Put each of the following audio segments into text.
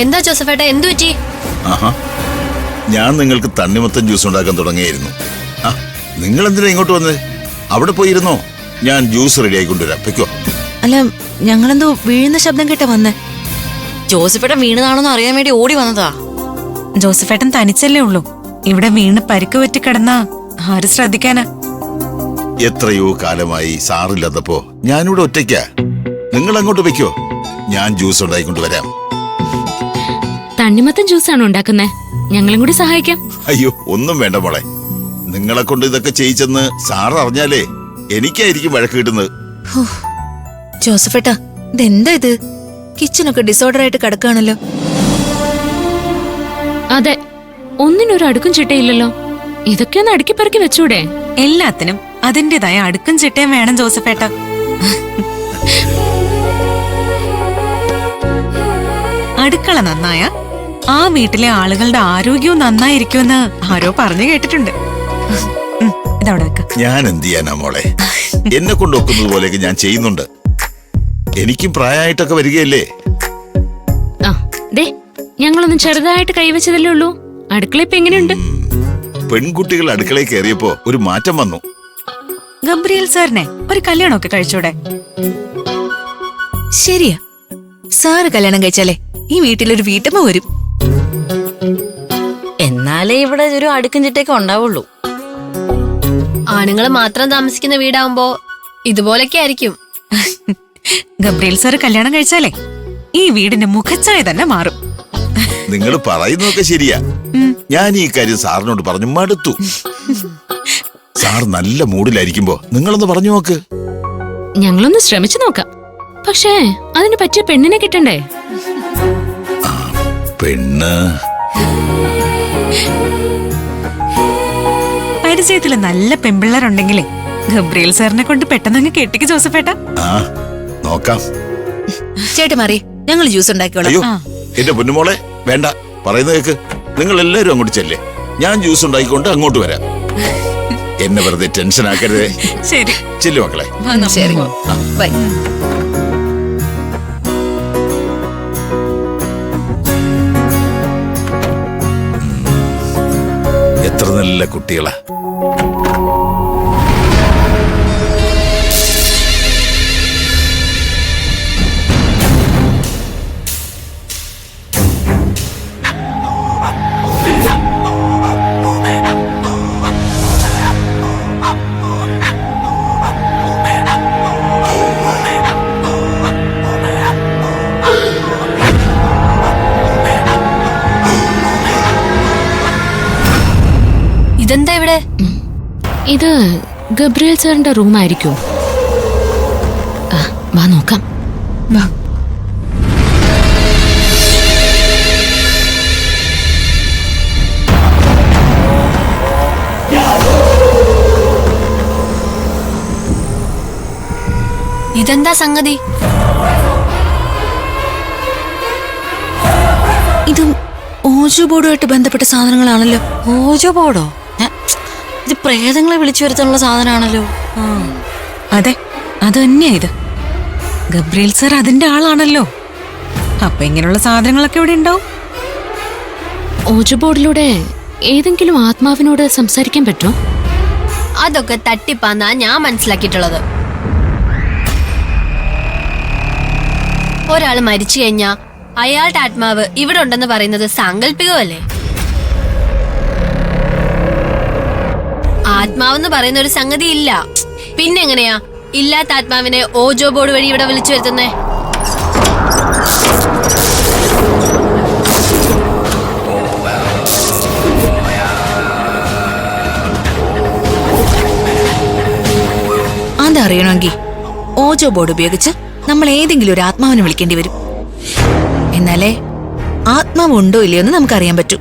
എന്താ ജോസഫേട്ട, എന്തു പറ്റി? ആഹാ, ഞാൻ നിങ്ങൾക്ക് തണ്ണിമത്തൻ ജ്യൂസ് ഉണ്ടാക്കാൻ തുടങ്ങിയായിരുന്നു. ആ, നിങ്ങൾ എന്തിനാ ഇങ്ങോട്ട് വന്നത്? അവിടെ പോയിരുന്നോ? ഞാൻ ജ്യൂസ് റെഡി ആയിക്കൊണ്ടുവരാം. വെക്കോ. അല്ല, ഞങ്ങളെന്തോ വീഴുന്ന ശബ്ദം കേട്ട വന്നേ. ജോസഫേട്ടൻ വീണതാണോന്ന് അറിയാൻ വേണ്ടി ഓടി വന്നതാ. ജോസഫേട്ടൻ തനിച്ചല്ലേ ഉള്ളൂ. ഇവിടെ വീണ് പരിക്ക് പറ്റി കിടന്നാ ആര് ശ്രദ്ധിക്കാനാ? എത്രയോ കാലമായി സാറില്ലാത്തപ്പോ ഞാനിവിടെ ഒറ്റയ്ക്കാ. നിങ്ങൾ അങ്ങോട്ട് വെക്കോ, ഞാൻ ജ്യൂസ് ഉണ്ടായിക്കൊണ്ടുവരാം. തണ്ണിമത്തൻ ജ്യൂസാണോ ഉണ്ടാക്കുന്നേ? ഞങ്ങളും കൂടി സഹായിക്കാം. അയ്യോ, ഒന്നും വേണ്ട മോളെ. നിങ്ങളെ കൊണ്ട് ഇതൊക്കെ ചെയ്യിച്ചെന്ന് സാറ് അറിഞ്ഞാലേ എനിക്കായിരിക്കും വഴക്ക് കിട്ടുന്നത്. ജോസഫേട്ട, ഇതെന്താ ഇത്? കിച്ചണൊക്കെ ഡിസോർഡർ ആയിട്ട് കിടക്കുകയാണല്ലോ. അതെ, ഒന്നിനൊരു അടുക്കും ചിട്ടയില്ലല്ലോ. ഇതൊക്കെ ഒന്ന് അടുക്കി പെറുക്കി വെച്ചൂടെ? എല്ലാത്തിനും അതിന്റേതായ അടുക്കും ചിട്ടയും വേണം ജോസഫേട്ട. അടുക്കള നന്നായ ആ വീട്ടിലെ ആളുകളുടെ ആരോഗ്യവും നന്നായിരിക്കുമെന്ന് ആരോ പറഞ്ഞു കേട്ടിട്ടുണ്ട്. ഇതവിടെ വെക്ക. ഞാൻ എന്ത് ചെയ്യാനാ മോളെ? എന്നെ കൊണ്ട് ഒക്കുന്നത് പോലെയൊക്കെ ഞാൻ ചെയ്യുന്നുണ്ട്. എനിക്കും പ്രായമായിട്ടൊക്കെ വരികയല്ലേ. ആ ദേ, ഞങ്ങളൊന്നും ചെറുതായിട്ട് കൈവച്ചതല്ലേ ഉള്ളൂ. അടുക്കള ഇപ്പൊ എങ്ങനെയുണ്ട്? പെൺകുട്ടികൾ അടുക്കളയിൽ കയറിയപ്പോ ഒരു മാറ്റം വന്നു. ഗബ്രിയേൽ സാറിനെ ഒരു കല്യാണമൊക്കെ കഴിച്ചൂടെ? ശരിയാ, സാറ് കല്യാണം കഴിച്ചാലേ ഈ വീട്ടിലൊരു വീട്ടമ്മ വരും. എന്നാലേ ഇവിടെ ഒരു അടുക്കും ചിട്ടയൊക്കെ ഉണ്ടാവുള്ളൂ. ആണുങ്ങൾ മാത്രം താമസിക്കുന്ന വീടാവുമ്പോ ഇതുപോലൊക്കെ ആയിരിക്കും. ഗബ്രിയേൽ സാറ് കല്യാണം കഴിച്ചാലേ ഈ വീടിന്റെ മുഖച്ഛായ തന്നെ മാറും. നിങ്ങൾ പറയുന്നതൊക്കെ ശരിയാ. ഞാൻ ഈ കാര്യം സാറിനോട് പറഞ്ഞു മടുത്തു. സാർ നല്ല മൂഡിലായിരിക്കുമ്പോ നിങ്ങളൊന്ന് പറഞ്ഞു നോക്ക്. ഞങ്ങളൊന്ന് ശ്രമിച്ചു നോക്കാം. പക്ഷേ അതിന് പറ്റിയ പെണ്ണിനെ കിട്ടണ്ടേ? പെണ്ണ് പരിചയത്തില് നല്ല പെമ്പിള്ളേരുണ്ടെങ്കിലേ ഗബ്രിയേൽ സാറിനെ കൊണ്ട് പെട്ടെന്ന് കെട്ടിക്ക് ജോസഫേട്ട. ആ, നോക്കാം. ചേട്ടൻ മാറി, ഞങ്ങൾ ജ്യൂസ് അയ്യോ, ഉണ്ടാക്കിക്കോളാം. എന്റെ പൊന്നുമോളെ വേണ്ട, പറയുന്ന കേക്ക്. നിങ്ങൾ എല്ലാരും അങ്ങോട്ട് ചെല്ലേ, ഞാൻ ജ്യൂസ് ഉണ്ടാക്കിക്കൊണ്ട് അങ്ങോട്ട് വരാം. എന്നെ വെറുതെ ടെൻഷൻ ആക്കരുതേ. ശരി, ചെല്ലു മക്കളെ. ശരി, ബൈ. എത്ര നല്ല കുട്ടികളാ. ഇതെന്താ ഇവിടെ? ഇത് ഗബ്രിയേൽ സാറിന്റെ റൂമായിരിക്കും. വാ നോക്കാം. ഇതെന്താ സംഗതി? ഇതും ഓജോ ബോർഡുമായിട്ട് ബന്ധപ്പെട്ട സാധനങ്ങളാണല്ലോ. ഓജോ ബോർഡോ? ഇത് പ്രേതങ്ങളെ വിളിച്ചു വരുത്താനുള്ള സാധനമാണല്ലോ. അതെ, അത് തന്നെയാ ഇത്. ഗബ്രിയേൽ സാർ അതിന്റെ ആളാണല്ലോ. അപ്പൊ ഇങ്ങനെയുള്ള സാധനങ്ങളൊക്കെ ഇവിടെ ഉണ്ടാവും. ഓജോ ബോർഡിലൂടെ ഏതെങ്കിലും ആത്മാവിനോട് സംസാരിക്കാൻ പറ്റുമോ? അതൊക്കെ തട്ടിപ്പാന്നാ ഞാൻ മനസ്സിലാക്കിയിട്ടുള്ളത്. ഒരാള് മരിച്ചു കഴിഞ്ഞാ അയാളുടെ ആത്മാവ് ഇവിടെ ഉണ്ടെന്ന് പറയുന്നത് സാങ്കല്പികമല്ലേ? ആത്മാവെന്ന് പറയുന്ന ഒരു സംഗതി ഇല്ല. പിന്നെങ്ങനെയാ ഇല്ലാത്ത ആത്മാവിനെ ഓജോ ബോർഡ് വഴി ഇവിടെ വിളിച്ചു വരുത്തുന്നേ? അതറിയണമെങ്കിൽ ഓജോ ബോർഡ് ഉപയോഗിച്ച് നമ്മൾ ഏതെങ്കിലും ഒരു ആത്മാവിനെ വിളിക്കേണ്ടി വരും. എന്നാലേ ആത്മാവ് ഉണ്ടോ ഇല്ലയോ എന്ന് നമുക്കറിയാൻ പറ്റൂ.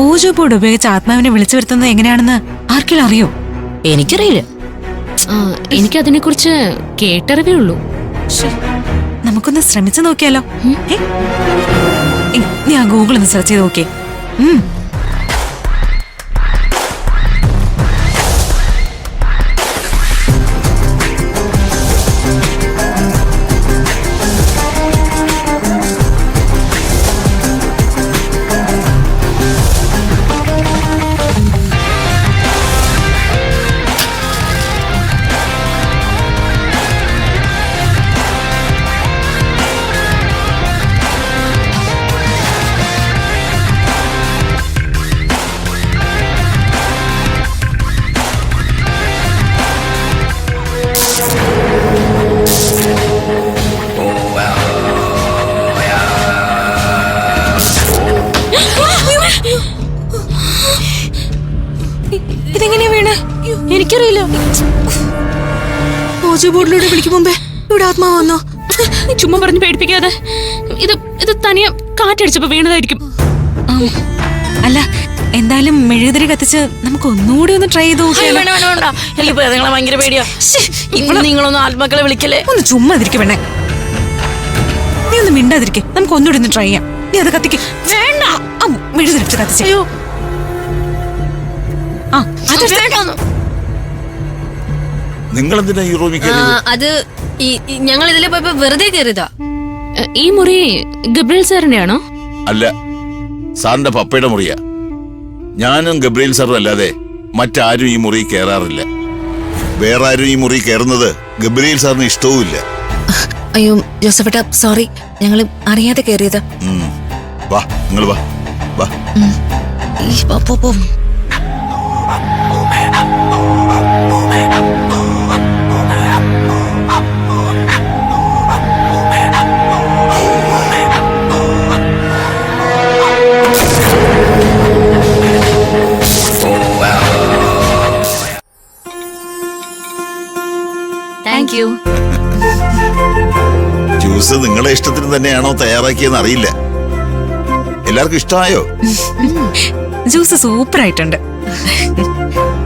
ഓജോ ബോർഡ് ഉപയോഗിച്ച് ആത്മാവിനെ വിളിച്ചു വരുത്തുന്നത് എങ്ങനെയാണെന്ന് ആർക്കെങ്കിലും അറിയോ? എനിക്കറിയില്ല. എനിക്കതിനെ കുറിച്ച് കേട്ടറിവേ ഉള്ളൂ. നമുക്കൊന്ന് ശ്രമിച്ചു നോക്കിയാലോ? നീ ആ ഗൂഗിൾ ഒന്ന് സെർച്ച് ചെയ്ത് നോക്കിയേ. ഓജോ ബോർഡിലൂടെ വിളിക്കും മുമ്പേ ഇവിടെ ആത്മാവ് വന്നോ? നീ ചുമ്മാ പറഞ്ഞ് പേടിപ്പിക്കാതെ. ഇത് തനിയെ കാറ്റടിച്ചപ്പോ വീണതായിരിക്കും. അല്ല, എന്തായാലും മെഴുകുതിരി കത്തിച്ച് നമുക്ക് ഒന്നുകൂടി ഒന്ന് ട്രൈ ചെയ്ത് നോക്കിയാലോ? വേണ്ട. എനിക്ക് പ്രേതങ്ങളെ ഭയങ്കര പേടിയാ. ഇന്ന് നിങ്ങളൊന്നും ആത്മാക്കളെ വിളിക്കല്ലേ. ഒന്ന് ചുമ്മാ ഇരിക്കും വേണേ. നീ ഒന്ന് മിണ്ടാതിരിക്കെ, നമുക്ക് ഒന്നുകൂടി ഒന്ന് ട്രൈ ചെയ്യാം. നീ അത് കത്തിക്ക്. വേണ്ട. മെഴുകുതിരി കത്തിച്ച്. അയ്യോ അതെടുത്ത് നിങ്ങൾ എന്തിനാ ഈ റൂമിൽ അത് ഞങ്ങൾ ഇതിലെ പോയപ്പോ വെറുതെ കയറിയതാ. ഈ മുറി ഗബ്രിയൽ സാറിന്റെ ആണോ? അല്ല, സാറിന്റെ പപ്പയുടെ മുറിയാ. ഞാനും ഗബ്രിയേൽ സാറും അല്ലാതെ മറ്റാരും ഈ മുറി കയറാറില്ല. വേറെ ആരും ഈ മുറി കയറുന്നത് ഗബ്രിയേൽ സാറിന് ഇഷ്ടവുമില്ല. അയ്യോ ജോസഫേട്ടാ, സോറി, ഞങ്ങൾ അറിയാതെ കയറിയത്. വാ, നിങ്ങൾ വാ വാ. Thank you. ജ്യൂസ് നിങ്ങളുടെ ഇഷ്ടത്തിന് തന്നെയാണോ തയ്യാറാക്കിയെന്ന് അറിയില്ല. എല്ലാവർക്കും ഇഷ്ടമായോ? ജ്യൂസ് സൂപ്പർ ആയിട്ടുണ്ട്.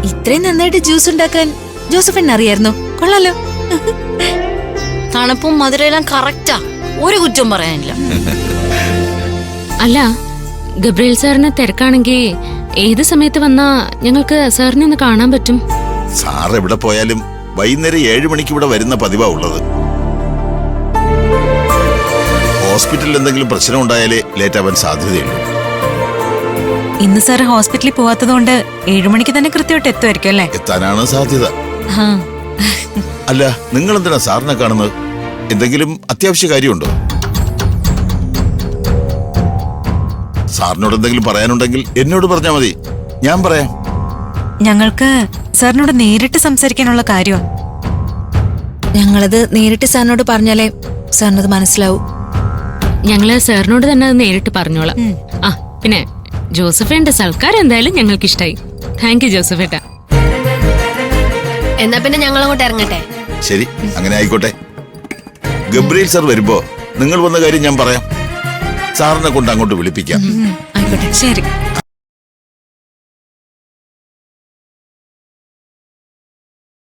ഇത്രയും നന്നായിട്ട് ജ്യൂസ് ഉണ്ടാക്കാൻ ജോസഫിന് അറിയായിരുന്നോ? കൊള്ളാലോ. തണുപ്പും മധുരയെല്ലാം കറക്റ്റാ, ഒരു കുറ്റം പറയാനില്ല. അല്ല, ഗബ്രിയൽ സാറിന് തിരക്കാണെങ്കിൽ ഏത് സമയത്ത് വന്നാ ഞങ്ങൾക്ക് സാറിനെ ഒന്ന് കാണാൻ പറ്റും? സാർ എവിടെ പോയാലും വൈകുന്നേരം 7 മണിക്ക് ഇവിടെ വരുന്ന പതിവാ ഉള്ളത്. ഹോസ്പിറ്റലിൽ എന്തെങ്കിലും പ്രശ്നം ഉണ്ടായാലേ ലേറ്റ് ആവാൻ സാധ്യതയുള്ളൂ. ഇന്ന് സാറ് ഹോസ്പിറ്റലിൽ പോവാത്തതുകൊണ്ട് 7 മണിക്ക് തന്നെ കൃത്യമായിട്ട് എത്തുമായിരിക്കും അല്ലേ? എത്താനാണ് സാധ്യത. അല്ല, നിങ്ങൾ എന്തിനാ സാറിനെ കാണുന്നത്? എന്തെങ്കിലും അത്യാവശ്യ കാര്യമുണ്ടോ? സാറിനോട് എന്തെങ്കിലും പറയാനുണ്ടെങ്കിൽ എന്നോട് പറഞ്ഞാൽ മതി, ഞാൻ പറയാം. ഞങ്ങൾക്ക് സാറിനോട് നേരിട്ട് സംസാരിക്കാനുള്ള കാര്യമാണ്. ഞങ്ങളത് നേരിട്ട് സാറിനോട് പറഞ്ഞാലേ സാറിനത് മനസ്സിലാവൂ. ഞങ്ങള് സാറിനോട് തന്നെ അത് നേരിട്ട് പറഞ്ഞോളാം. ആ പിന്നെ ജോസഫേന്റെ സൽക്കാരം എന്തായാലും ഞങ്ങൾക്ക് ഇഷ്ടായി. താങ്ക് യു ജോസഫേട്ട. എന്നാ പിന്നെ ഞങ്ങൾ അങ്ങോട്ട് ഇറങ്ങട്ടെ. ശരി, അങ്ങനെ ആയിക്കോട്ടെ. ഗബ്രിയേൽ സാർ വരുമ്പോ നിങ്ങൾ വന്ന കാര്യം ഞാൻ പറയാം. സാറിനെ കൊണ്ട് അങ്ങോട്ട് വിളിപ്പിക്കാം. ആയിക്കോട്ടെ, ശരി.